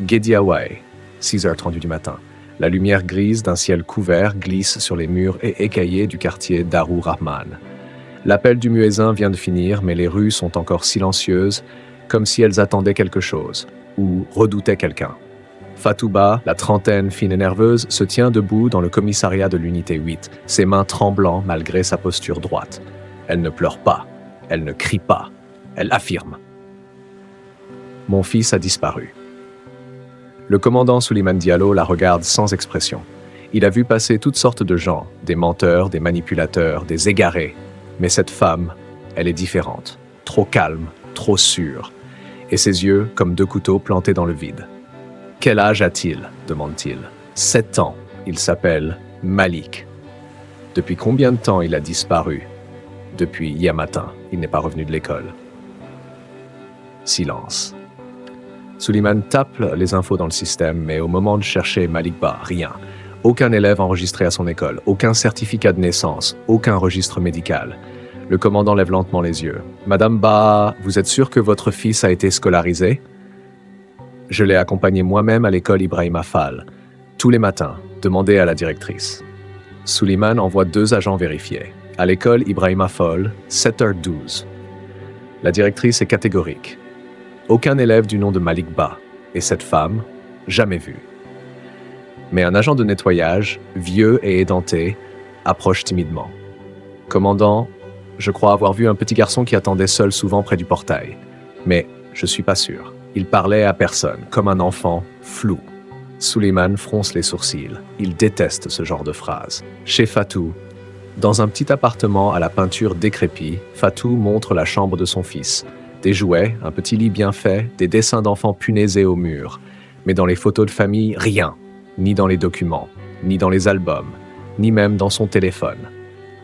Gediaway, 6h30 du matin. La lumière grise d'un ciel couvert glisse sur les murs et écaillés du quartier Darou Rahman. L'appel du muezzin vient de finir, mais les rues sont encore silencieuses, comme si elles attendaient quelque chose, ou redoutaient quelqu'un. Fatouba, la trentaine fine et nerveuse, se tient debout dans le commissariat de l'unité 8, ses mains tremblant malgré sa posture droite. Elle ne pleure pas, elle ne crie pas, elle affirme. Mon fils a disparu. Le commandant Souleymane Diallo la regarde sans expression. Il a vu passer toutes sortes de gens, des menteurs, des manipulateurs, des égarés. Mais cette femme, elle est différente, trop calme, trop sûre. Et ses yeux comme deux couteaux plantés dans le vide. « Quel âge a-t-il » demande-t-il. « 7 ans. Il s'appelle Malik. » Depuis combien de temps il a disparu ? Depuis hier matin. Il n'est pas revenu de l'école. Silence. Souleymane tape les infos dans le système, mais au moment de chercher Malik Ba, rien. Aucun élève enregistré à son école, aucun certificat de naissance, aucun registre médical. Le commandant lève lentement les yeux. « Madame Ba, vous êtes sûre que votre fils a été scolarisé ?» « Je l'ai accompagné moi-même à l'école Ibrahima Fall. Tous les matins, demandez à la directrice. » Souleymane envoie 2 agents vérifier. À l'école Ibrahima Fall, 7h12. La directrice est catégorique. Aucun élève du nom de Malik Ba. Et cette femme, jamais vue. Mais un agent de nettoyage, vieux et édenté, approche timidement. « Commandant, je crois avoir vu un petit garçon qui attendait seul souvent près du portail. Mais je suis pas sûr. Il parlait à personne, comme un enfant, flou. » Souleymane fronce les sourcils. Il déteste ce genre de phrase. Chez Fatou, dans un petit appartement à la peinture décrépie, Fatou montre la chambre de son fils. Des jouets, un petit lit bien fait, des dessins d'enfants punaisés au mur. Mais dans les photos de famille, rien. Ni dans les documents, ni dans les albums, ni même dans son téléphone.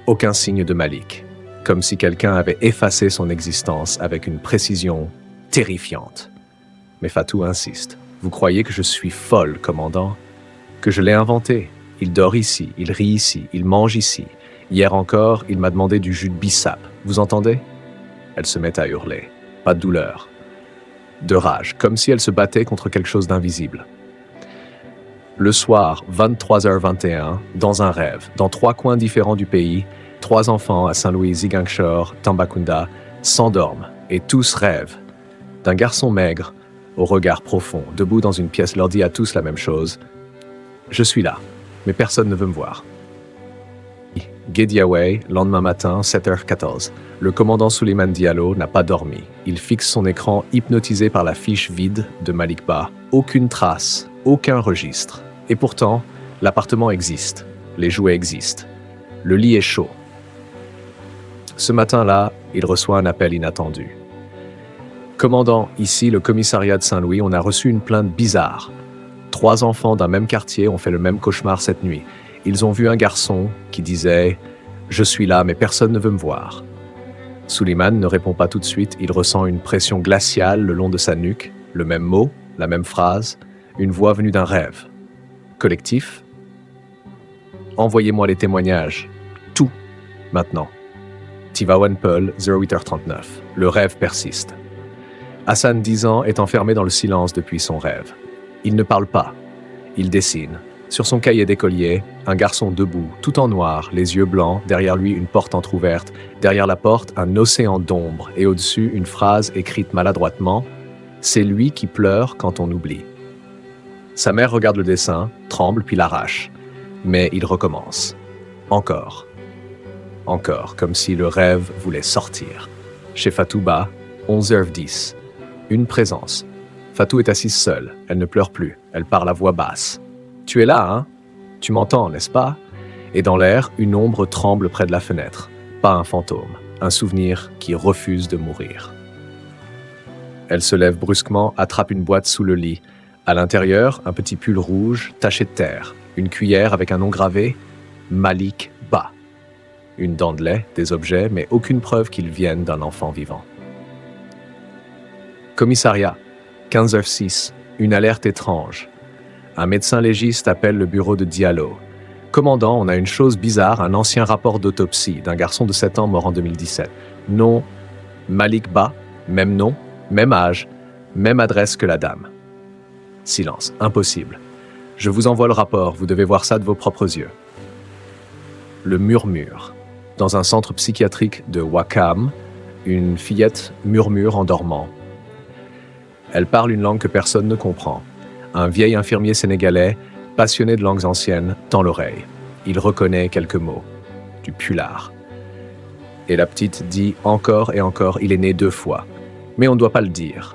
Aucun signe de Malik. Comme si quelqu'un avait effacé son existence avec une précision terrifiante. Mais Fatou insiste. « Vous croyez que je suis folle, commandant ? Que je l'ai inventé ? Il dort ici, il rit ici, il mange ici. Hier encore, il m'a demandé du jus de bissap. Vous entendez ?» Elle se met à hurler. Pas de douleur. De rage, comme si elle se battait contre quelque chose d'invisible. Le soir, 23h21, dans un rêve, dans 3 coins différents du pays, 3 enfants à Saint-Louis, Ziguinchor, Tambacounda s'endorment et tous rêvent d'un garçon maigre, au regard profond, debout dans une pièce, leur dit à tous la même chose. « Je suis là, mais personne ne veut me voir. » Gediaway, lendemain matin, 7h14. Le commandant Souleymane Diallo n'a pas dormi. Il fixe son écran hypnotisé par la fiche vide de Malik Ba. Aucune trace, aucun registre. Et pourtant, l'appartement existe. Les jouets existent. Le lit est chaud. Ce matin-là, il reçoit un appel inattendu. Commandant, ici, le commissariat de Saint-Louis, on a reçu une plainte bizarre. 3 enfants d'un même quartier ont fait le même cauchemar cette nuit. Ils ont vu un garçon qui disait « Je suis là, mais personne ne veut me voir ». Souleymane ne répond pas tout de suite. Il ressent une pression glaciale le long de sa nuque, le même mot, la même phrase, une voix venue d'un rêve. Collectif. Envoyez-moi les témoignages. Tout. Maintenant. Tivaouane Peul, 08h39. Le rêve persiste. Hassan, 10 ans, est enfermé dans le silence depuis son rêve. Il ne parle pas. Il dessine. Sur son cahier d'écolier, un garçon debout, tout en noir, les yeux blancs, derrière lui une porte entr'ouverte, derrière la porte un océan d'ombre et au-dessus une phrase écrite maladroitement « C'est lui qui pleure quand on oublie ». Sa mère regarde le dessin, tremble puis l'arrache. Mais il recommence. Encore. Encore, comme si le rêve voulait sortir. Chez Fatouba, 11h10. Une présence. Fatou est assise seule. Elle ne pleure plus. Elle parle à voix basse. « Tu es là, hein ? Tu m'entends, n'est-ce pas ?» Et dans l'air, une ombre tremble près de la fenêtre. Pas un fantôme. Un souvenir qui refuse de mourir. Elle se lève brusquement, attrape une boîte sous le lit. À l'intérieur, un petit pull rouge taché de terre. Une cuillère avec un nom gravé « Malik Ba ». Une dent de lait, des objets, mais aucune preuve qu'ils viennent d'un enfant vivant. Commissariat, 15h06, une alerte étrange. Un médecin légiste appelle le bureau de Diallo. Commandant, on a une chose bizarre, un ancien rapport d'autopsie d'un garçon de 7 ans mort en 2017. Nom, Malik Ba, même nom, même âge, même adresse que la dame. Silence. Impossible. Je vous envoie le rapport, vous devez voir ça de vos propres yeux. Le murmure. Dans un centre psychiatrique de Wakam, une fillette murmure en dormant. Elle parle une langue que personne ne comprend. Un vieil infirmier sénégalais, passionné de langues anciennes, tend l'oreille. Il reconnaît quelques mots. Du pulard. Et la petite dit encore et encore, il est né 2 fois. Mais on ne doit pas le dire.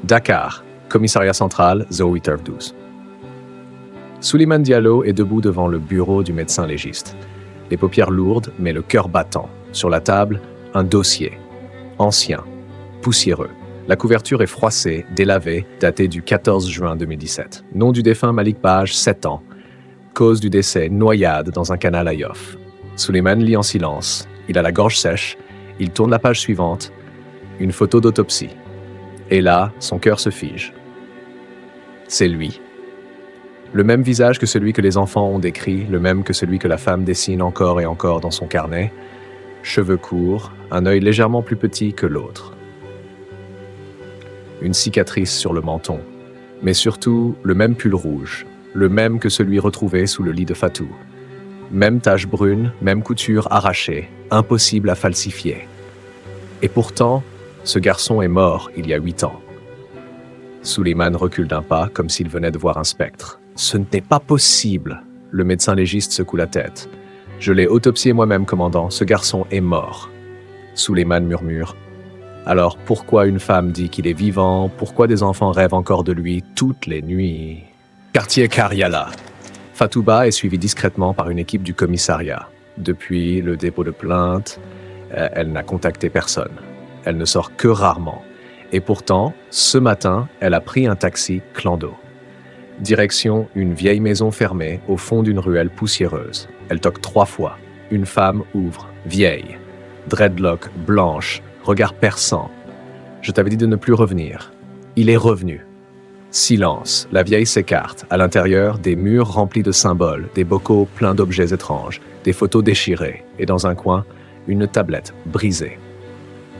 Dakar, commissariat central, 08h12. Souleymane Diallo est debout devant le bureau du médecin légiste. Les paupières lourdes, mais le cœur battant. Sur la table, un dossier. Ancien, poussiéreux. La couverture est froissée, délavée, datée du 14 juin 2017. Nom du défunt Malik Baj, 7 ans. Cause du décès, noyade dans un canal à Yoff. Souleymane lit en silence. Il a la gorge sèche. Il tourne la page suivante. Une photo d'autopsie. Et là, son cœur se fige. C'est lui. Le même visage que celui que les enfants ont décrit, le même que celui que la femme dessine encore et encore dans son carnet. Cheveux courts, un œil légèrement plus petit que l'autre. Une cicatrice sur le menton, mais surtout le même pull rouge, le même que celui retrouvé sous le lit de Fatou. Même tache brune, même couture arrachée, impossible à falsifier. Et pourtant, ce garçon est mort il y a 8 ans. Souleymane recule d'un pas, comme s'il venait de voir un spectre. Ce n'est pas possible. Le médecin légiste secoue la tête. Je l'ai autopsié moi-même, commandant. Ce garçon est mort. Souleymane murmure. Alors pourquoi une femme dit qu'il est vivant? Pourquoi des enfants rêvent encore de lui toutes les nuits? Quartier Kariala. Fatouba est suivie discrètement par une équipe du commissariat. Depuis le dépôt de plainte, elle n'a contacté personne. Elle ne sort que rarement. Et pourtant, ce matin, elle a pris un taxi clando. Direction une vieille maison fermée au fond d'une ruelle poussiéreuse. Elle toque 3 fois. Une femme ouvre, vieille. Dreadlock, blanche, regard perçant. Je t'avais dit de ne plus revenir. Il est revenu. Silence. La vieille s'écarte. À l'intérieur, des murs remplis de symboles, des bocaux pleins d'objets étranges, des photos déchirées, et dans un coin, une tablette brisée.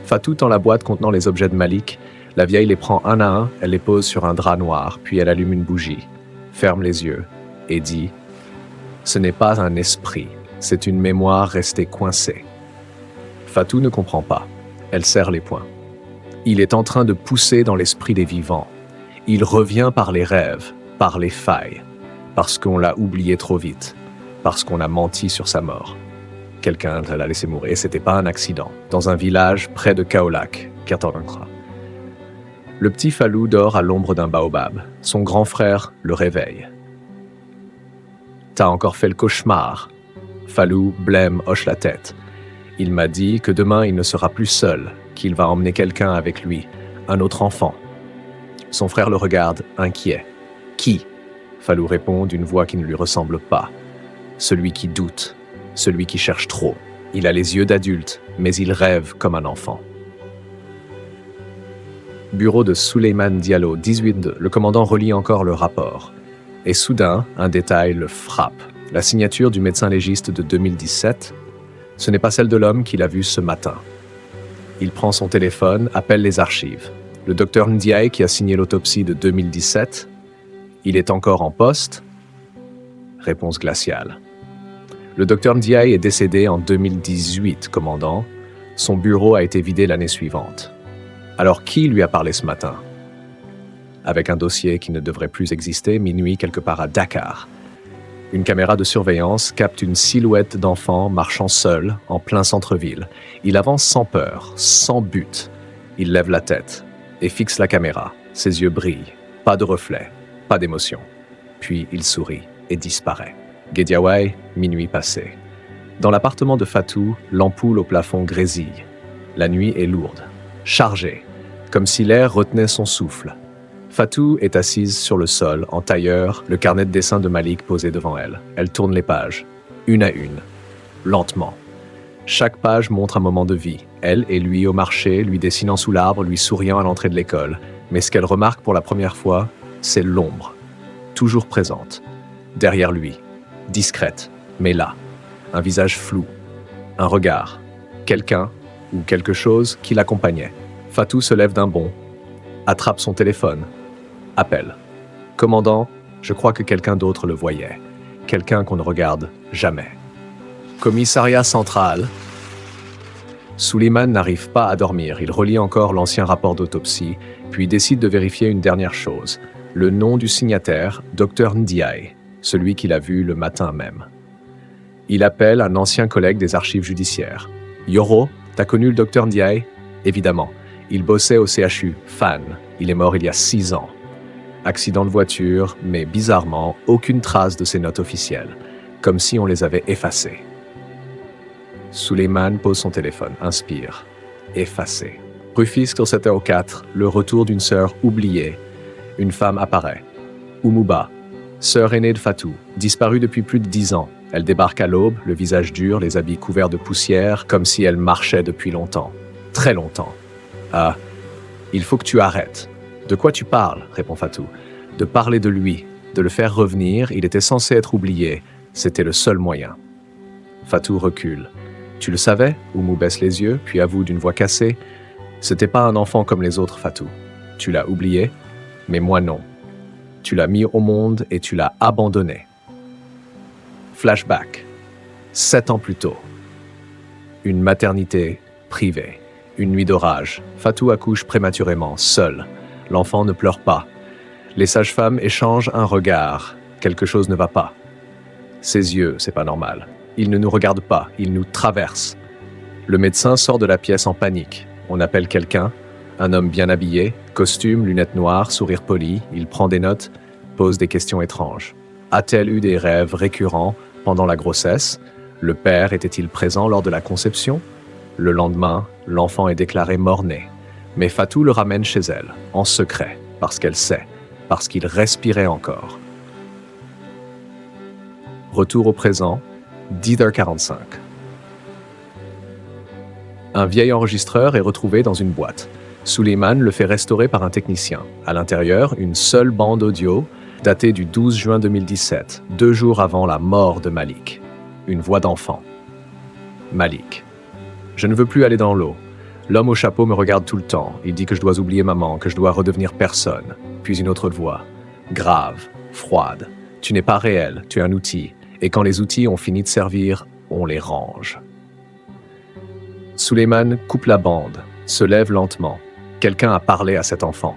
Fatou tend la boîte contenant les objets de Malik. La vieille les prend un à un, elle les pose sur un drap noir, puis elle allume une bougie, ferme les yeux et dit « Ce n'est pas un esprit, c'est une mémoire restée coincée. » Fatou ne comprend pas. Elle serre les poings. Il est en train de pousser dans l'esprit des vivants. Il revient par les rêves, par les failles, parce qu'on l'a oublié trop vite, parce qu'on a menti sur sa mort. Quelqu'un l'a laissé mourir, et c'était pas un accident, dans un village près de Kaolack, Katankra. Le petit Fallou dort à l'ombre d'un baobab. Son grand frère le réveille. « T'as encore fait le cauchemar ?» Fallou, blême, hoche la tête. Il m'a dit que demain il ne sera plus seul, qu'il va emmener quelqu'un avec lui, un autre enfant. Son frère le regarde, inquiet. « Qui ?» Fallou répond d'une voix qui ne lui ressemble pas. « Celui qui doute, celui qui cherche trop. Il a les yeux d'adulte, mais il rêve comme un enfant. » Bureau de Souleymane Diallo, 18-2. Le commandant relit encore le rapport. Et soudain, un détail le frappe. La signature du médecin légiste de 2017, ce n'est pas celle de l'homme qu'il a vu ce matin. Il prend son téléphone, appelle les archives. Le docteur Ndiaye, qui a signé l'autopsie de 2017, il est encore en poste? Réponse glaciale. Le docteur Ndiaye est décédé en 2018, commandant. Son bureau a été vidé l'année suivante. Alors qui lui a parlé ce matin? Avec un dossier qui ne devrait plus exister, minuit quelque part à Dakar. Une caméra de surveillance capte une silhouette d'enfant marchant seul en plein centre-ville. Il avance sans peur, sans but. Il lève la tête et fixe la caméra. Ses yeux brillent. Pas de reflet, pas d'émotion. Puis il sourit et disparaît. Guédiawaye, minuit passé. Dans l'appartement de Fatou, l'ampoule au plafond grésille. La nuit est lourde, chargée, comme si l'air retenait son souffle. Fatou est assise sur le sol, en tailleur, le carnet de dessin de Malik posé devant elle. Elle tourne les pages, une à une, lentement. Chaque page montre un moment de vie. Elle et lui au marché, lui dessinant sous l'arbre, lui souriant à l'entrée de l'école. Mais ce qu'elle remarque pour la première fois, c'est l'ombre, toujours présente, derrière lui, discrète, mais là, un visage flou, un regard, quelqu'un ou quelque chose qui l'accompagnait. Fatou se lève d'un bond, attrape son téléphone, appelle. Commandant, je crois que quelqu'un d'autre le voyait. Quelqu'un qu'on ne regarde jamais. Commissariat central. Suleiman n'arrive pas à dormir. Il relit encore l'ancien rapport d'autopsie, puis décide de vérifier une dernière chose. Le nom du signataire, Dr Ndiaye, celui qu'il a vu le matin même. Il appelle un ancien collègue des archives judiciaires. « Yoro, t'as connu le Dr Ndiaye ?» Évidemment. Il bossait au CHU, Fan. Il est mort il y a 6 ans. Accident de voiture, mais bizarrement, aucune trace de ses notes officielles, comme si on les avait effacées. Suleiman pose son téléphone, inspire. Effacé. Rufis 704, le retour d'une sœur oubliée. Une femme apparaît. Oumouba, sœur aînée de Fatou, disparue depuis plus de 10 ans. Elle débarque à l'aube, le visage dur, les habits couverts de poussière, comme si elle marchait depuis longtemps. Très longtemps. Ah, il faut que tu arrêtes. De quoi tu parles, répond Fatou. De parler de lui, de le faire revenir, il était censé être oublié. C'était le seul moyen. Fatou recule. Tu le savais? Oumou baisse les yeux, puis avoue d'une voix cassée. C'était pas un enfant comme les autres, Fatou. Tu l'as oublié, mais moi non. Tu l'as mis au monde et tu l'as abandonné. Flashback. 7 ans plus tôt. Une maternité privée. Une nuit d'orage. Fatou accouche prématurément, seule. L'enfant ne pleure pas. Les sages-femmes échangent un regard. Quelque chose ne va pas. Ses yeux, c'est pas normal. Ils ne nous regardent pas, ils nous traversent. Le médecin sort de la pièce en panique. On appelle quelqu'un, un homme bien habillé, costume, lunettes noires, sourire poli. Il prend des notes, pose des questions étranges. A-t-elle eu des rêves récurrents pendant la grossesse? Le père était-il présent lors de la conception? Le lendemain, l'enfant est déclaré mort-né. Mais Fatou le ramène chez elle, en secret, parce qu'elle sait, parce qu'il respirait encore. Retour au présent, 10h45. Un vieil enregistreur est retrouvé dans une boîte. Suleiman le fait restaurer par un technicien. À l'intérieur, une seule bande audio, datée du 12 juin 2017, 2 jours avant la mort de Malik. Une voix d'enfant. Malik. Je ne veux plus aller dans l'eau. L'homme au chapeau me regarde tout le temps. Il dit que je dois oublier maman, que je dois redevenir personne. Puis une autre voix. Grave, froide. Tu n'es pas réel, tu es un outil. Et quand les outils ont fini de servir, on les range. Suleiman coupe la bande, se lève lentement. Quelqu'un a parlé à cet enfant.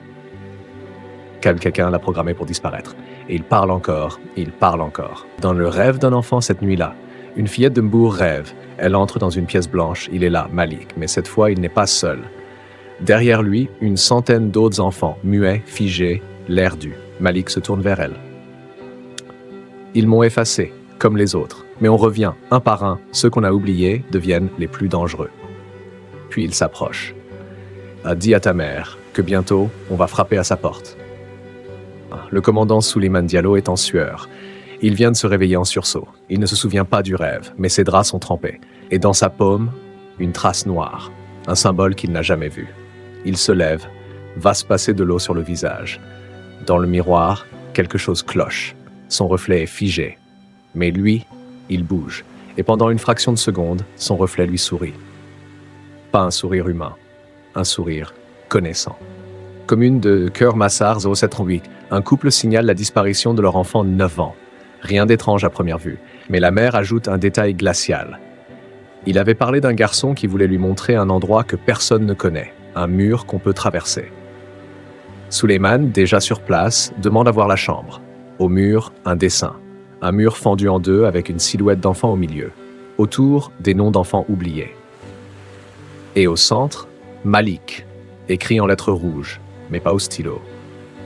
Quelqu'un l'a programmé pour disparaître. Et il parle encore, il parle encore. Dans le rêve d'un enfant cette nuit-là, une fillette de Mbour rêve. Elle entre dans une pièce blanche, il est là, Malik, mais cette fois il n'est pas seul. Derrière lui, une centaine d'autres enfants, muets, figés, l'air dû. Malik se tourne vers elle. Ils m'ont effacé, comme les autres, mais on revient, un par un, ceux qu'on a oubliés deviennent les plus dangereux. Puis il s'approche. Dis à ta mère que bientôt on va frapper à sa porte. Le commandant Suleiman Diallo est en sueur. Il vient de se réveiller en sursaut. Il ne se souvient pas du rêve, mais ses draps sont trempés. Et dans sa paume, une trace noire, un symbole qu'il n'a jamais vu. Il se lève, va se passer de l'eau sur le visage. Dans le miroir, quelque chose cloche. Son reflet est figé. Mais lui, il bouge. Et pendant une fraction de seconde, son reflet lui sourit. Pas un sourire humain, un sourire connaissant. Commune de Keur-Massar 0738, un couple signale la disparition de leur enfant de 9 ans. Rien d'étrange à première vue, mais la mère ajoute un détail glacial. Il avait parlé d'un garçon qui voulait lui montrer un endroit que personne ne connaît, un mur qu'on peut traverser. Suleiman, déjà sur place, demande à voir la chambre. Au mur, un dessin. Un mur fendu en deux avec une silhouette d'enfant au milieu. Autour, des noms d'enfants oubliés. Et au centre, Malik, écrit en lettres rouges, mais pas au stylo.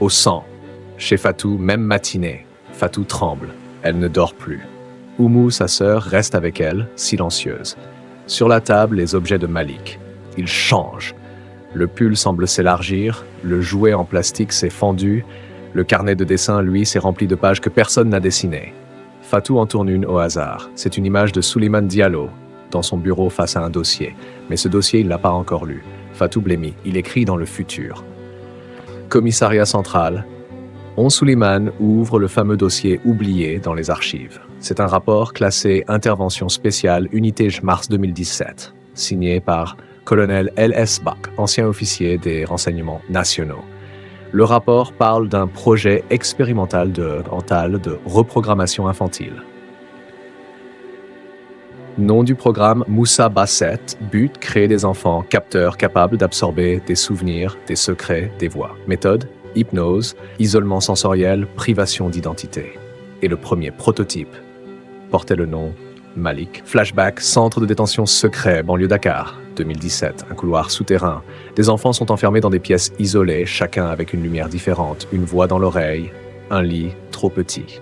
Au sang. Chez Fatou, même matinée. Fatou tremble. Elle ne dort plus. Oumou, sa sœur, reste avec elle, silencieuse. Sur la table, les objets de Malik. Il change. Le pull semble s'élargir, le jouet en plastique s'est fendu, le carnet de dessin, lui, s'est rempli de pages que personne n'a dessinées. Fatou en tourne une au hasard. C'est une image de Suleiman Diallo, dans son bureau face à un dossier. Mais ce dossier, il ne l'a pas encore lu. Fatou blêmit. Il écrit dans le futur. Commissariat central. Suleiman ouvre le fameux dossier oublié dans les archives. C'est un rapport classé Intervention spéciale Unité mars 2017, signé par colonel L.S. Bach, ancien officier des renseignements nationaux. Le rapport parle d'un projet expérimental de reprogrammation infantile. Nom du programme Moussa Basset, but créer des enfants capteurs capables d'absorber des souvenirs, des secrets, des voix. Méthode, hypnose, isolement sensoriel, privation d'identité. Et le premier prototype portait le nom Malik. Flashback, centre de détention secret, banlieue Dakar, 2017, un couloir souterrain. Des enfants sont enfermés dans des pièces isolées, chacun avec une lumière différente, une voix dans l'oreille, un lit trop petit.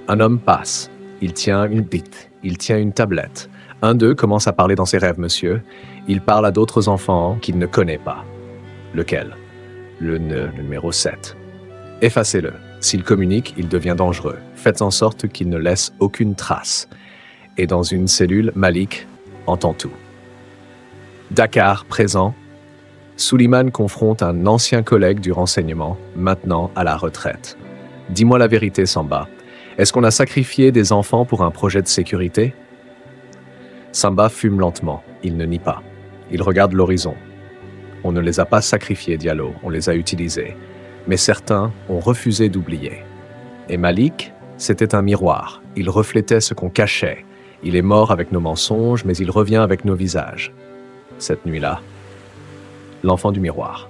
Un homme passe, il tient une tablette. Un d'eux commence à parler dans ses rêves, monsieur. Il parle à d'autres enfants qu'il ne connaît pas. Lequel? Le numéro 7. Effacez-le. S'il communique, il devient dangereux. Faites en sorte qu'il ne laisse aucune trace. Et dans une cellule, Malik entend tout. Dakar, présent. Suleiman confronte un ancien collègue du renseignement, maintenant à la retraite. Dis-moi la vérité, Samba. Est-ce qu'on a sacrifié des enfants pour un projet de sécurité? Samba fume lentement. Il ne nie pas. Il regarde l'horizon. On ne les a pas sacrifiés, Diallo. On les a utilisés. Mais certains ont refusé d'oublier. Et Malik, c'était un miroir. Il reflétait ce qu'on cachait. Il est mort avec nos mensonges, mais il revient avec nos visages. Cette nuit-là, l'enfant du miroir.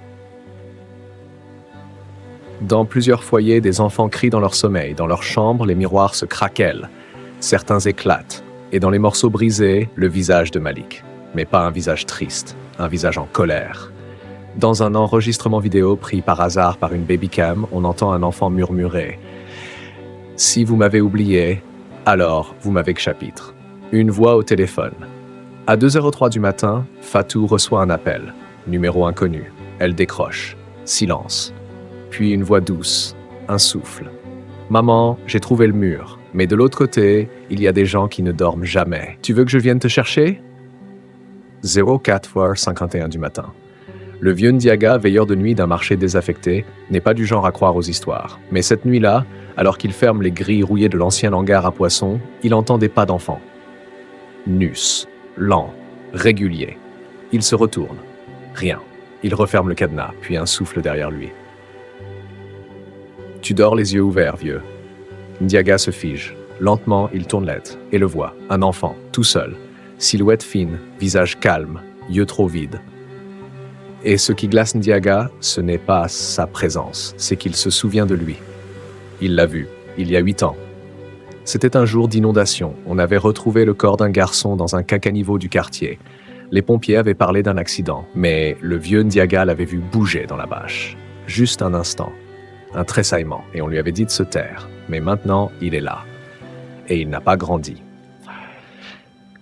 Dans plusieurs foyers, des enfants crient dans leur sommeil. Dans leur chambre, les miroirs se craquellent. Certains éclatent. Et dans les morceaux brisés, le visage de Malik. Mais pas un visage triste, un visage en colère. Dans un enregistrement vidéo pris par hasard par une babycam, on entend un enfant murmurer « Si vous m'avez oublié, alors vous m'avez que chapitre ». Une voix au téléphone. À 2h03 du matin, Fatou reçoit un appel. Numéro inconnu. Elle décroche. Silence. Puis une voix douce. Un souffle. « Maman, j'ai trouvé le mur. Mais de l'autre côté, il y a des gens qui ne dorment jamais. Tu veux que je vienne te chercher ?» 04h51 du matin. Le vieux Ndiaga, veilleur de nuit d'un marché désaffecté, n'est pas du genre à croire aux histoires. Mais cette nuit-là, alors qu'il ferme les grilles rouillées de l'ancien hangar à poissons, il entend des pas d'enfants. Nus, lent, régulier. Il se retourne. Rien. Il referme le cadenas, puis un souffle derrière lui. Tu dors les yeux ouverts, vieux. Ndiaga se fige. Lentement, il tourne l'aide et le voit. Un enfant, tout seul. Silhouette fine, visage calme, yeux trop vides. Et ce qui glace Ndiaga, ce n'est pas sa présence, c'est qu'il se souvient de lui. Il l'a vu, il y a 8 ans. C'était un jour d'inondation. On avait retrouvé le corps d'un garçon dans un caniveau du quartier. Les pompiers avaient parlé d'un accident, mais le vieux Ndiaga l'avait vu bouger dans la bâche. Juste un instant. Un tressaillement, et on lui avait dit de se taire. Mais maintenant, il est là. Et il n'a pas grandi.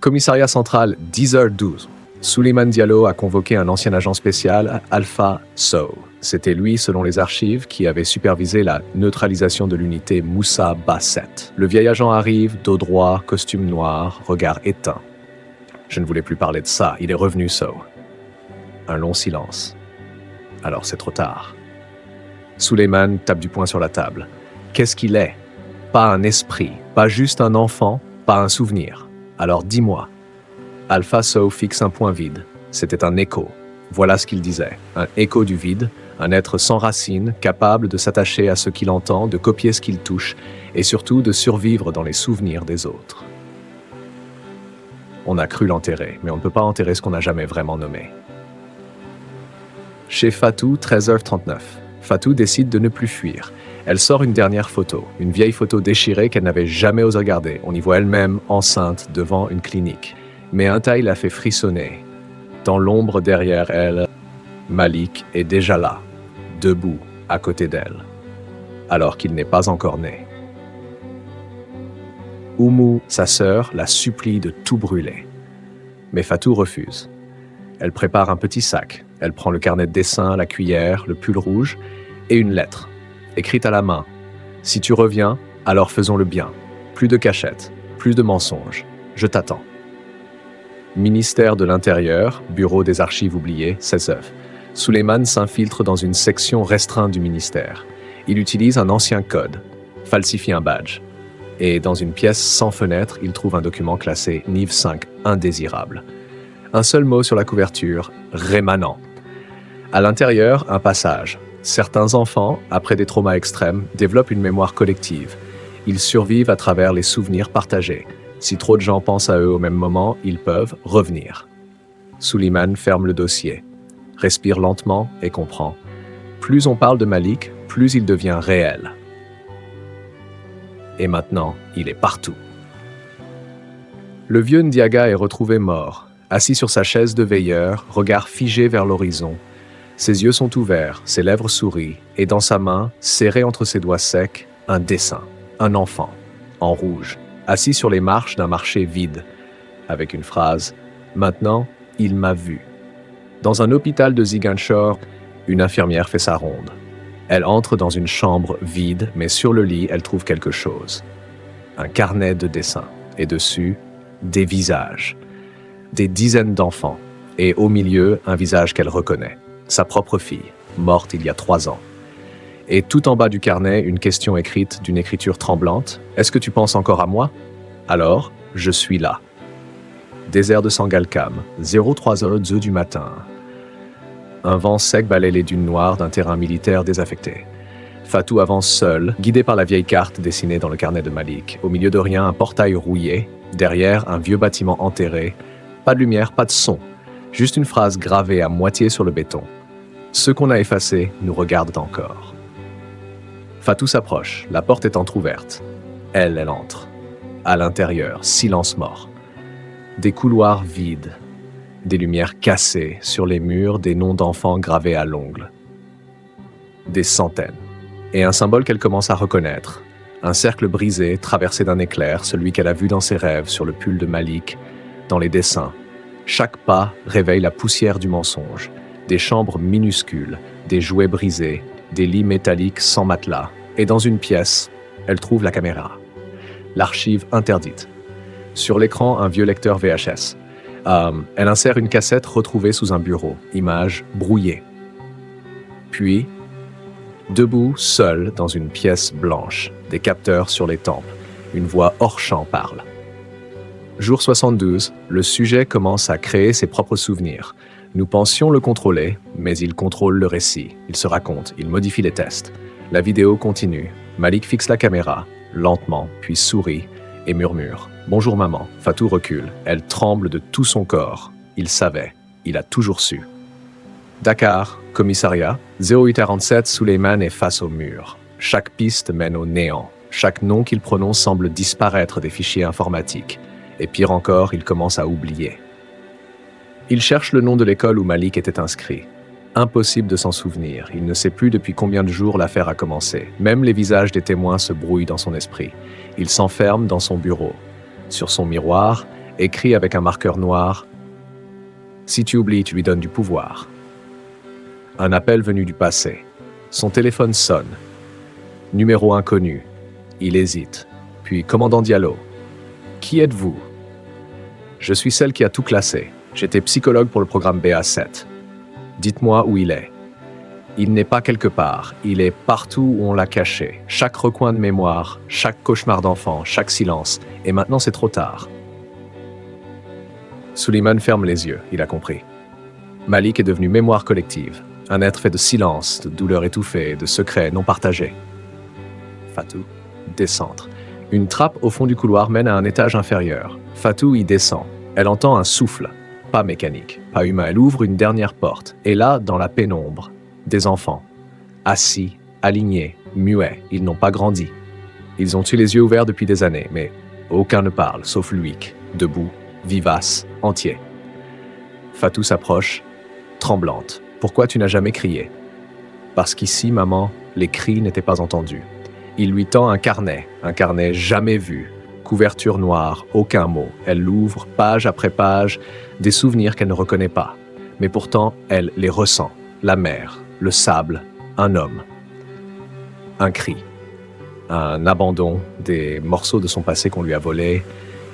Commissariat central, 10h12. Suleiman Diallo a convoqué un ancien agent spécial, Alpha Sow. C'était lui, selon les archives, qui avait supervisé la neutralisation de l'unité Moussa Basset. Le vieil agent arrive, dos droit, costume noir, regard éteint. Je ne voulais plus parler de ça, il est revenu, Sow. Un long silence. Alors c'est trop tard. Suleiman tape du poing sur la table. Qu'est-ce qu'il est? Pas un esprit, pas juste un enfant, pas un souvenir. Alors dis-moi. Alpha Sow fixe un point vide. C'était un écho. Voilà ce qu'il disait. Un écho du vide, un être sans racines, capable de s'attacher à ce qu'il entend, de copier ce qu'il touche, et surtout de survivre dans les souvenirs des autres. On a cru l'enterrer, mais on ne peut pas enterrer ce qu'on n'a jamais vraiment nommé. Chez Fatou, 13h39. Fatou décide de ne plus fuir. Elle sort une dernière photo, une vieille photo déchirée qu'elle n'avait jamais osé regarder. On y voit elle-même enceinte devant une clinique. Mais un taille la fait frissonner. Dans l'ombre derrière elle, Malik est déjà là, debout à côté d'elle, alors qu'il n'est pas encore né. Oumou, sa sœur, la supplie de tout brûler. Mais Fatou refuse. Elle prépare un petit sac. Elle prend le carnet de dessin, la cuillère, le pull rouge et une lettre, écrite à la main. « Si tu reviens, alors faisons le bien. Plus de cachettes, plus de mensonges. Je t'attends. » Ministère de l'Intérieur, Bureau des Archives oubliées, 16h. Suleiman s'infiltre dans une section restreinte du ministère. Il utilise un ancien code, falsifie un badge. Et dans une pièce sans fenêtre, il trouve un document classé NIV 5 indésirable. Un seul mot sur la couverture, rémanent. À l'intérieur, un passage. Certains enfants, après des traumas extrêmes, développent une mémoire collective. Ils survivent à travers les souvenirs partagés. Si trop de gens pensent à eux au même moment, ils peuvent revenir. Suleiman ferme le dossier, respire lentement et comprend. Plus on parle de Malik, plus il devient réel. Et maintenant, il est partout. Le vieux Ndiaga est retrouvé mort, assis sur sa chaise de veilleur, regard figé vers l'horizon. Ses yeux sont ouverts, ses lèvres sourient, et dans sa main, serré entre ses doigts secs, un dessin, un enfant, en rouge, assis sur les marches d'un marché vide, avec une phrase « Maintenant, il m'a vu ». Dans un hôpital de Ziguinchor, une infirmière fait sa ronde. Elle entre dans une chambre vide, mais sur le lit, elle trouve quelque chose. Un carnet de dessins, et dessus, des visages. Des dizaines d'enfants, et au milieu, un visage qu'elle reconnaît. Sa propre fille, morte il y a 3 ans. Et tout en bas du carnet, une question écrite d'une écriture tremblante. « Est-ce que tu penses encore à moi ? Alors, je suis là. » Désert de Sangalkam, 03h02 du matin. Un vent sec balaie les dunes noires d'un terrain militaire désaffecté. Fatou avance seul, guidé par la vieille carte dessinée dans le carnet de Malik. Au milieu de rien, un portail rouillé. Derrière, un vieux bâtiment enterré. Pas de lumière, pas de son. Juste une phrase gravée à moitié sur le béton. Ceux qu'on a effacés nous regardent encore. Fatou s'approche, la porte est entr'ouverte. Elle entre. À l'intérieur, silence mort. Des couloirs vides. Des lumières cassées sur les murs, des noms d'enfants gravés à l'ongle. Des centaines. Et un symbole qu'elle commence à reconnaître. Un cercle brisé, traversé d'un éclair, celui qu'elle a vu dans ses rêves, sur le pull de Malik, dans les dessins. Chaque pas réveille la poussière du mensonge. Des chambres minuscules, des jouets brisés, des lits métalliques sans matelas. Et dans une pièce, elle trouve la caméra. L'archive interdite. Sur l'écran, un vieux lecteur VHS. Elle insère une cassette retrouvée sous un bureau. Image brouillée. Puis, debout, seul, dans une pièce blanche, des capteurs sur les tempes. Une voix hors champ parle. Jour 72, le sujet commence à créer ses propres souvenirs. Nous pensions le contrôler, mais il contrôle le récit. Il se raconte, il modifie les tests. La vidéo continue. Malik fixe la caméra, lentement, puis sourit et murmure. « Bonjour maman ». Fatou recule. Elle tremble de tout son corps. Il savait. Il a toujours su. Dakar, commissariat. 0847, Suleiman est face au mur. Chaque piste mène au néant. Chaque nom qu'il prononce semble disparaître des fichiers informatiques. Et pire encore, il commence à oublier. Il cherche le nom de l'école où Malik était inscrit. Impossible de s'en souvenir. Il ne sait plus depuis combien de jours l'affaire a commencé. Même les visages des témoins se brouillent dans son esprit. Il s'enferme dans son bureau. Sur son miroir, écrit avec un marqueur noir « Si tu oublies, tu lui donnes du pouvoir ». Un appel venu du passé. Son téléphone sonne. Numéro inconnu. Il hésite. Puis « Commandant Diallo. Qui êtes-vous » ? « Je suis celle qui a tout classé. J'étais psychologue pour le programme BA7. Dites-moi où il est. » Il n'est pas quelque part. Il est partout où on l'a caché. Chaque recoin de mémoire, chaque cauchemar d'enfant, chaque silence. Et maintenant, c'est trop tard. Suleiman ferme les yeux. Il a compris. Malik est devenu mémoire collective. Un être fait de silence, de douleurs étouffées, de secrets non partagés. Fatou, descendre. Une trappe au fond du couloir mène à un étage inférieur. Fatou y descend. Elle entend un souffle. Pas mécanique, pas humain. Elle ouvre une dernière porte. Et là, dans la pénombre, des enfants. Assis, alignés, muets. Ils n'ont pas grandi. Ils ont eu les yeux ouverts depuis des années, mais aucun ne parle, sauf Luik, debout, vivace, entier. Fatou s'approche, tremblante. « Pourquoi tu n'as jamais crié ?» « Parce qu'ici, maman, les cris n'étaient pas entendus. » Il lui tend un carnet jamais vu. Couverture noire, aucun mot. Elle l'ouvre, page après page, des souvenirs qu'elle ne reconnaît pas. Mais pourtant, elle les ressent. La mer, le sable, un homme. Un cri. Un abandon, des morceaux de son passé qu'on lui a volés.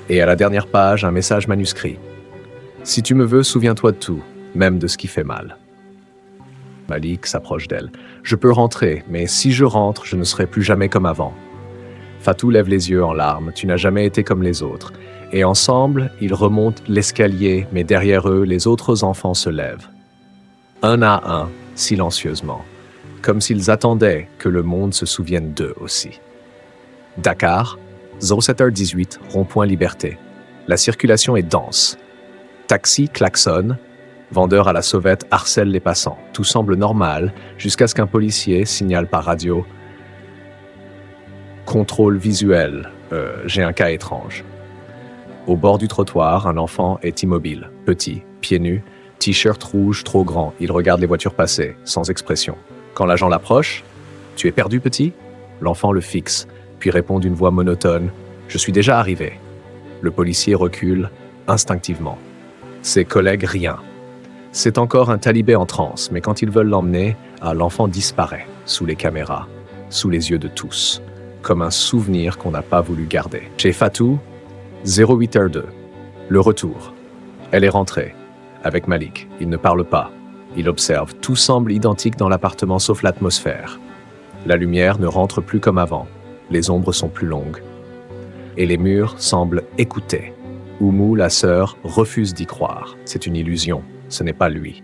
Et à la dernière page, un message manuscrit. « Si tu me veux, souviens-toi de tout, même de ce qui fait mal. » Malik s'approche d'elle. « Je peux rentrer, mais si je rentre, je ne serai plus jamais comme avant. » Fatou lève les yeux en larmes. « Tu n'as jamais été comme les autres. » Et ensemble, ils remontent l'escalier, mais derrière eux, les autres enfants se lèvent. Un à un, silencieusement. comme s'ils attendaient que le monde se souvienne d'eux aussi. Dakar, 07h18, rond-point Liberté. La circulation est dense. Taxi klaxonne, vendeurs à la sauvette harcèlent les passants. Tout semble normal jusqu'à ce qu'un policier signale par radio « Contrôle visuel, j'ai un cas étrange ». Au bord du trottoir, un enfant est immobile, petit, pieds nus, t-shirt rouge trop grand. Il regarde les voitures passer, sans expression. Quand l'agent l'approche, « Tu es perdu, petit ?» L'enfant le fixe, puis répond d'une voix monotone, « Je suis déjà arrivé ». Le policier recule instinctivement. Ses collègues rien. C'est encore un talibé en transe, mais quand ils veulent l'emmener, l'enfant disparaît, sous les caméras, sous les yeux de tous, comme un souvenir qu'on n'a pas voulu garder. Chez Fatou, 08h02, le retour. Elle est rentrée, avec Malik. Il ne parle pas. Il observe. Tout semble identique dans l'appartement sauf l'atmosphère. La lumière ne rentre plus comme avant. Les ombres sont plus longues. Et les murs semblent écouter. Oumou, la sœur, refuse d'y croire. C'est une illusion. Ce n'est pas lui.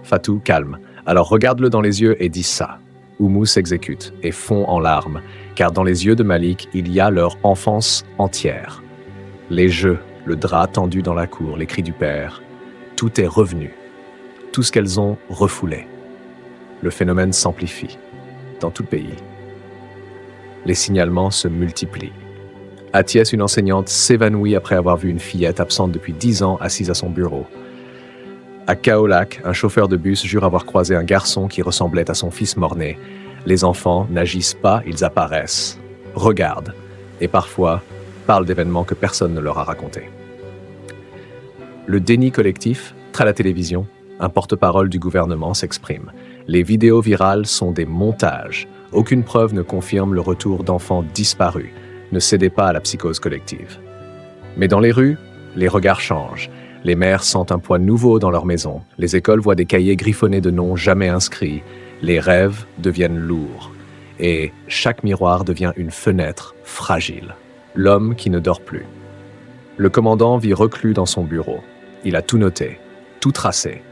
Fatou, calme. Alors regarde-le dans les yeux et dis ça. Oumou s'exécute et fond en larmes, car dans les yeux de Malik, il y a leur enfance entière. Les jeux, le drap tendu dans la cour, les cris du père, tout est revenu. Tout ce qu'elles ont refoulé. Le phénomène s'amplifie dans tout le pays. Les signalements se multiplient. À Thiès, une enseignante s'évanouit après avoir vu une fillette absente depuis 10 ans assise à son bureau. À Kaolack, un chauffeur de bus jure avoir croisé un garçon qui ressemblait à son fils mort-né. Les enfants n'agissent pas, ils apparaissent, regardent, et parfois parlent d'événements que personne ne leur a racontés. Le déni collectif, à la télévision, un porte-parole du gouvernement s'exprime. Les vidéos virales sont des montages. Aucune preuve ne confirme le retour d'enfants disparus. Ne cédez pas à la psychose collective. Mais dans les rues, les regards changent. Les mères sentent un poids nouveau dans leur maison. Les écoles voient des cahiers griffonnés de noms jamais inscrits. Les rêves deviennent lourds. Et chaque miroir devient une fenêtre fragile. L'homme qui ne dort plus. Le commandant vit reclus dans son bureau. Il a tout noté, tout tracé.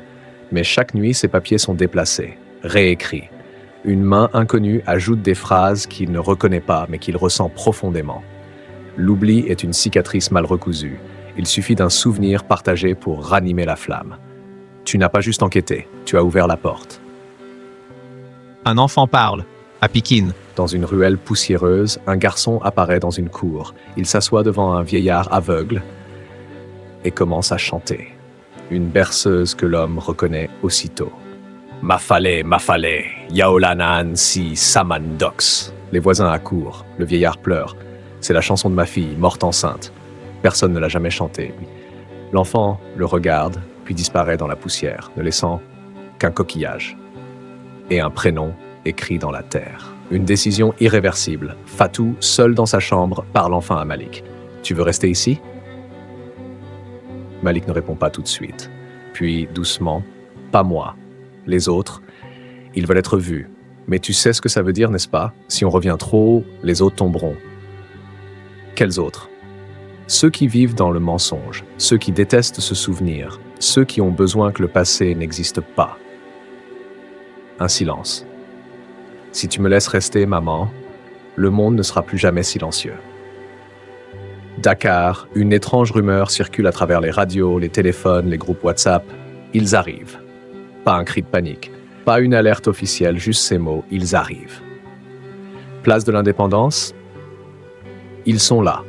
Mais chaque nuit, ses papiers sont déplacés, réécrits. Une main inconnue ajoute des phrases qu'il ne reconnaît pas, mais qu'il ressent profondément. L'oubli est une cicatrice mal recousue. Il suffit d'un souvenir partagé pour ranimer la flamme. Tu n'as pas juste enquêté, tu as ouvert la porte. Un enfant parle, à Pikine. Dans une ruelle poussiéreuse, un garçon apparaît dans une cour. Il s'assoit devant un vieillard aveugle et commence à chanter. Une berceuse que l'homme reconnaît aussitôt. Mafale, Mafale, Yaolanan si Samandox. Les voisins accourent, le vieillard pleure. C'est la chanson de ma fille, morte enceinte. Personne ne l'a jamais chantée. L'enfant le regarde, puis disparaît dans la poussière, ne laissant qu'un coquillage. Et un prénom écrit dans la terre. Une décision irréversible. Fatou, seul dans sa chambre, parle enfin à Malik. « Tu veux rester ici ?» Malik ne répond pas tout de suite. Puis, doucement, « Pas moi. Les autres, ils veulent être vus. Mais tu sais ce que ça veut dire, n'est-ce pas? Si on revient trop haut, les autres tomberont. » Quels autres? Ceux qui vivent dans le mensonge, ceux qui détestent se souvenir, ceux qui ont besoin que le passé n'existe pas. Un silence. Si tu me laisses rester, maman, le monde ne sera plus jamais silencieux. Dakar, une étrange rumeur circule à travers les radios, les téléphones, les groupes WhatsApp. Ils arrivent. Pas un cri de panique, pas une alerte officielle, juste ces mots, ils arrivent. Place de l'Indépendance, ils sont là.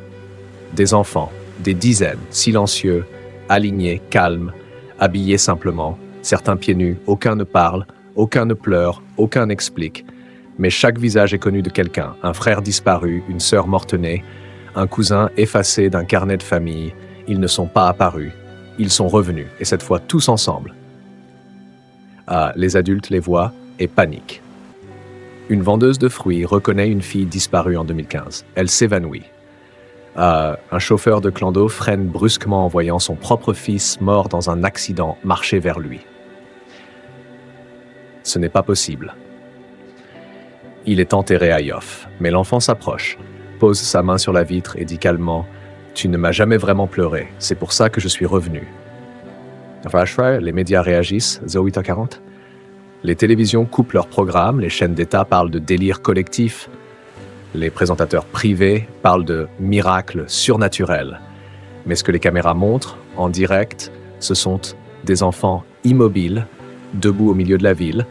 Des enfants, des dizaines, silencieux, alignés, calmes, habillés simplement, certains pieds nus, aucun ne parle, aucun ne pleure, aucun n'explique. Mais chaque visage est connu de quelqu'un, un frère disparu, une sœur morte-née, un cousin effacé d'un carnet de famille. Ils ne sont pas apparus, ils sont revenus, et cette fois tous ensemble. Les adultes les voient et paniquent. Une vendeuse de fruits reconnaît une fille disparue en 2015. Elle s'évanouit. Un chauffeur de clando freine brusquement en voyant son propre fils mort dans un accident marcher vers lui. Ce n'est pas possible. Il est enterré à Yoff, mais l'enfant s'approche, pose sa main sur la vitre et dit calmement « Tu ne m'as jamais vraiment pleuré, c'est pour ça que je suis revenu. » Les médias réagissent, 08h40. Les télévisions coupent leurs programmes, les chaînes d'État parlent de délire collectif, les présentateurs privés parlent de miracles surnaturels. Mais ce que les caméras montrent, en direct, ce sont des enfants immobiles, debout au milieu de la ville,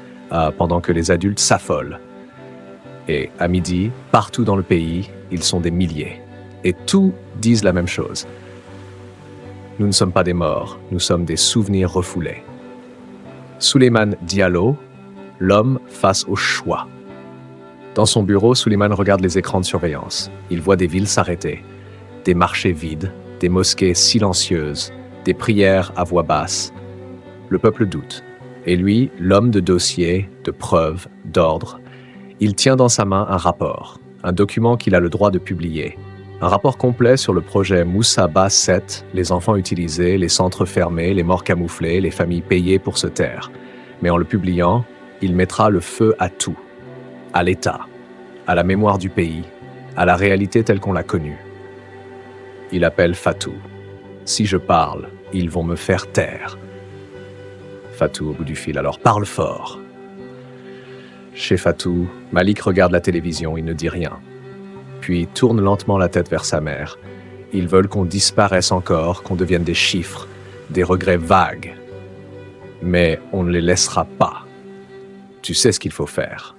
pendant que les adultes s'affolent. Et à midi, partout dans le pays, ils sont des milliers. Et tous disent la même chose. Nous ne sommes pas des morts, nous sommes des souvenirs refoulés. Souleymane Diallo, l'homme face au choix. Dans son bureau, Souleymane regarde les écrans de surveillance. Il voit des villes s'arrêter, des marchés vides, des mosquées silencieuses, des prières à voix basse. Le peuple doute. Et lui, l'homme de dossier, de preuves, d'ordre, il tient dans sa main un rapport, un document qu'il a le droit de publier. Un rapport complet sur le projet Moussa Ba 7, les enfants utilisés, les centres fermés, les morts camouflés, les familles payées pour se taire. Mais en le publiant, il mettra le feu à tout. À l'État, à la mémoire du pays, à la réalité telle qu'on l'a connue. Il appelle Fatou. Si je parle, ils vont me faire taire. Fatou au bout du fil, alors parle fort. Chez Fatou, Malik regarde la télévision, il ne dit rien. Puis tourne lentement la tête vers sa mère. Ils veulent qu'on disparaisse encore, qu'on devienne des chiffres, des regrets vagues. Mais on ne les laissera pas. Tu sais ce qu'il faut faire.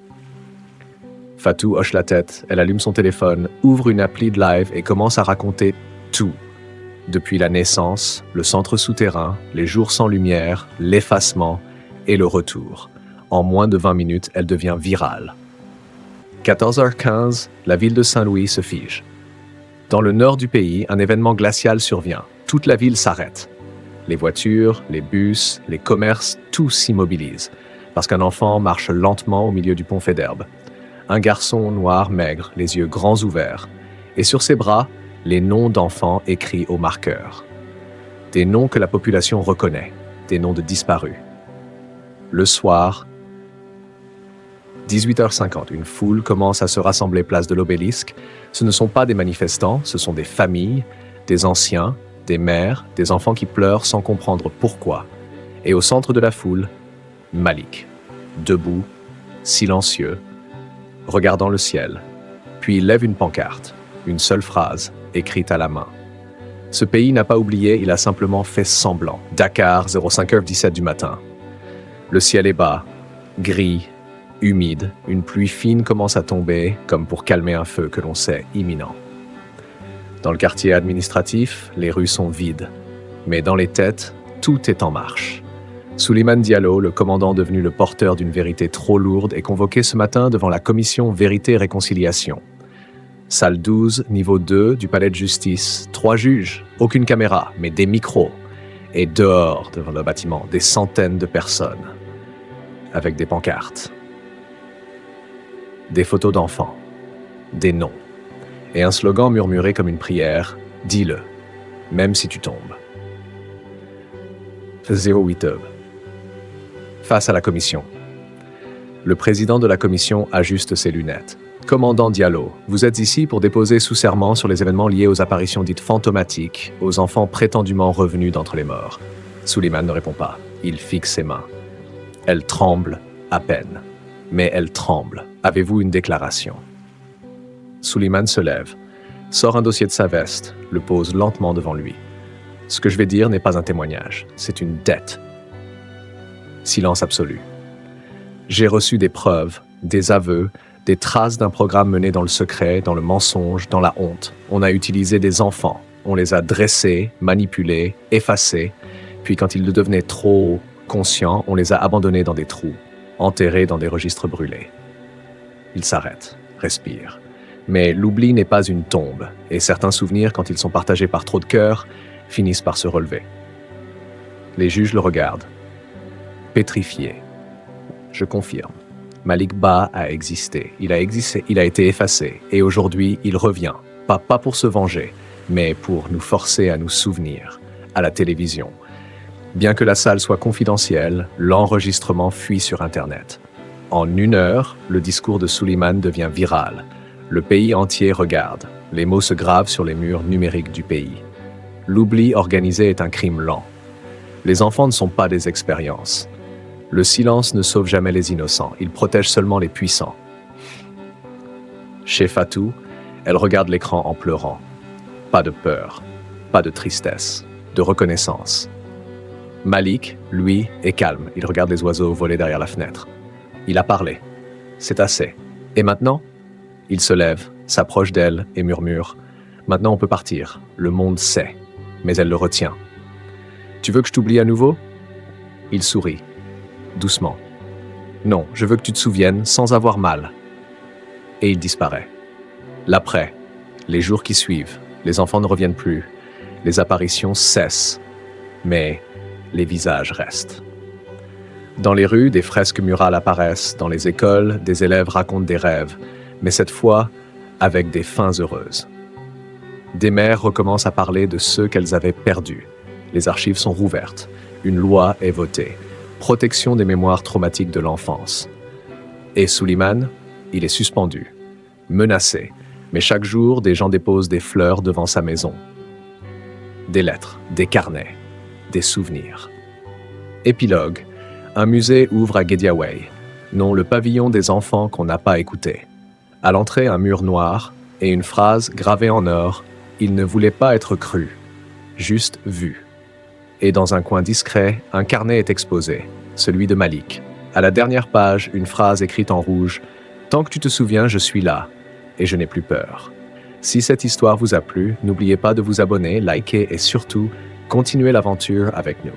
Fatou hoche la tête, elle allume son téléphone, ouvre une appli de live et commence à raconter tout. Depuis la naissance, le centre souterrain, les jours sans lumière, l'effacement et le retour. En moins de 20 minutes, elle devient virale. 14h15, la ville de Saint-Louis se fige. Dans le nord du pays, un événement glacial survient. Toute la ville s'arrête. Les voitures, les bus, les commerces, tout s'immobilise. Parce qu'un enfant marche lentement au milieu du pont Faidherbe. Un garçon noir, maigre, les yeux grands ouverts. Et sur ses bras, les noms d'enfants écrits au marqueur. Des noms que la population reconnaît, des noms de disparus. Le soir, 18h50, une foule commence à se rassembler place de l'Obélisque. Ce ne sont pas des manifestants, ce sont des familles, des anciens, des mères, des enfants qui pleurent sans comprendre pourquoi. Et au centre de la foule, Malik, debout, silencieux, regardant le ciel. Puis il lève une pancarte, une seule phrase, écrite à la main. Ce pays n'a pas oublié, il a simplement fait semblant. Dakar, 05h17 du matin. Le ciel est bas, gris, humide, une pluie fine commence à tomber, comme pour calmer un feu que l'on sait imminent. Dans le quartier administratif, les rues sont vides, mais dans les têtes, tout est en marche. Souleymane Diallo, le commandant devenu le porteur d'une vérité trop lourde, est convoqué ce matin devant la commission Vérité et Réconciliation. Salle 12, niveau 2 du palais de justice, 3 juges, aucune caméra, mais des micros. Et dehors, devant le bâtiment, des centaines de personnes, avec des pancartes. Des photos d'enfants, des noms, et un slogan murmuré comme une prière, « Dis-le, même si tu tombes ». 08 heures. Face à la commission. Le président de la commission ajuste ses lunettes. « Commandant Diallo, vous êtes ici pour déposer sous serment sur les événements liés aux apparitions dites fantomatiques, aux enfants prétendument revenus d'entre les morts. » Souleymane ne répond pas. Il fixe ses mains. Elle tremble à peine. Mais elle tremble. Avez-vous une déclaration? Souleymane se lève, sort un dossier de sa veste, le pose lentement devant lui. Ce que je vais dire n'est pas un témoignage, c'est une dette. Silence absolu. J'ai reçu des preuves, des aveux, des traces d'un programme mené dans le secret, dans le mensonge, dans la honte. On a utilisé des enfants, on les a dressés, manipulés, effacés, puis quand ils devenaient trop conscients, on les a abandonnés dans des trous, enterrés dans des registres brûlés. Il s'arrête, respire. Mais l'oubli n'est pas une tombe, et certains souvenirs, quand ils sont partagés par trop de cœurs, finissent par se relever. Les juges le regardent, pétrifiés. Je confirme. Malik Ba a existé. Il a été effacé, et aujourd'hui, il revient. Pas pour se venger, mais pour nous forcer à nous souvenir, à la télévision. Bien que la salle soit confidentielle, l'enregistrement fuit sur Internet. En 1 heure, le discours de Souleymane devient viral. Le pays entier regarde. Les mots se gravent sur les murs numériques du pays. L'oubli organisé est un crime lent. Les enfants ne sont pas des expériences. Le silence ne sauve jamais les innocents, il protège seulement les puissants. Chez Fatou, elle regarde l'écran en pleurant. Pas de peur, pas de tristesse, de reconnaissance. Malik, lui, est calme. Il regarde les oiseaux voler derrière la fenêtre. Il a parlé. C'est assez. Et maintenant? Il se lève, s'approche d'elle et murmure. Maintenant on peut partir. Le monde sait. Mais elle le retient. Tu veux que je t'oublie à nouveau? Il sourit. Doucement. Non, je veux que tu te souviennes sans avoir mal. Et il disparaît. L'après, les jours qui suivent, les enfants ne reviennent plus. Les apparitions cessent. Mais les visages restent. Dans les rues, des fresques murales apparaissent. Dans les écoles, des élèves racontent des rêves. Mais cette fois, avec des fins heureuses. Des mères recommencent à parler de ceux qu'elles avaient perdus. Les archives sont rouvertes. Une loi est votée. Protection des mémoires traumatiques de l'enfance. Et Suleiman, il est suspendu. Menacé. Mais chaque jour, des gens déposent des fleurs devant sa maison. Des lettres, des carnets, des souvenirs. Épilogue. Un musée ouvre à Guédiawaye. Non, le pavillon des enfants qu'on n'a pas écouté. À l'entrée, un mur noir et une phrase gravée en or. Il ne voulait pas être cru, juste vu. Et dans un coin discret, un carnet est exposé, celui de Malik. À la dernière page, une phrase écrite en rouge. Tant que tu te souviens, je suis là, et je n'ai plus peur. Si cette histoire vous a plu, n'oubliez pas de vous abonner, liker et surtout, continuer l'aventure avec nous.